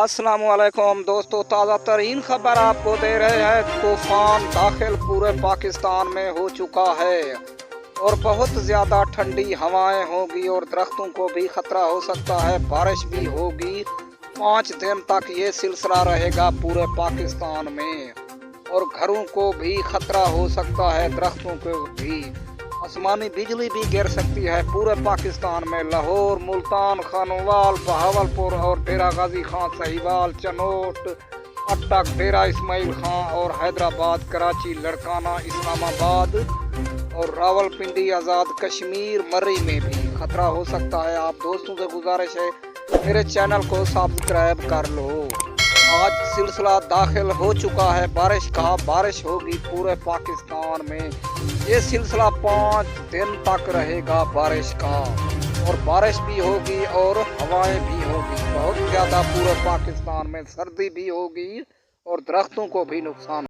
अस्सलाम वालेकुम दोस्तों, ताज़ा तरीन खबर आपको दे रहे हैं। तूफान दाखिल पूरे पाकिस्तान में हो चुका है और बहुत ज़्यादा ठंडी हवाएं होगी और दरख्तों को भी ख़तरा हो सकता है। बारिश भी होगी। 5 दिन तक ये सिलसिला रहेगा पूरे पाकिस्तान में और घरों को भी ख़तरा हो सकता है, दरख्तों को भी। आसमानी बिजली भी गिर सकती है पूरे पाकिस्तान में। लाहौर, मुल्तान, खानोवाल, बहावलपुर और डेरा गाजी खान, साहिवाल, चनोट, अटक, डेरा इस्माइल खान और हैदराबाद, कराची, लड़काना, इस्लामाबाद और रावलपिंडी, आज़ाद कश्मीर, मर्री में भी खतरा हो सकता है। आप दोस्तों से गुजारिश है मेरे चैनल को सब्सक्राइब कर लो। आज सिलसिला दाखिल हो चुका है बारिश का। बारिश होगी पूरे पाकिस्तान में। ये सिलसिला 5 दिन तक रहेगा बारिश का और बारिश भी होगी और हवाएं भी होगी बहुत ज़्यादा। पूरे पाकिस्तान में सर्दी भी होगी और दरख्तों को भी नुकसान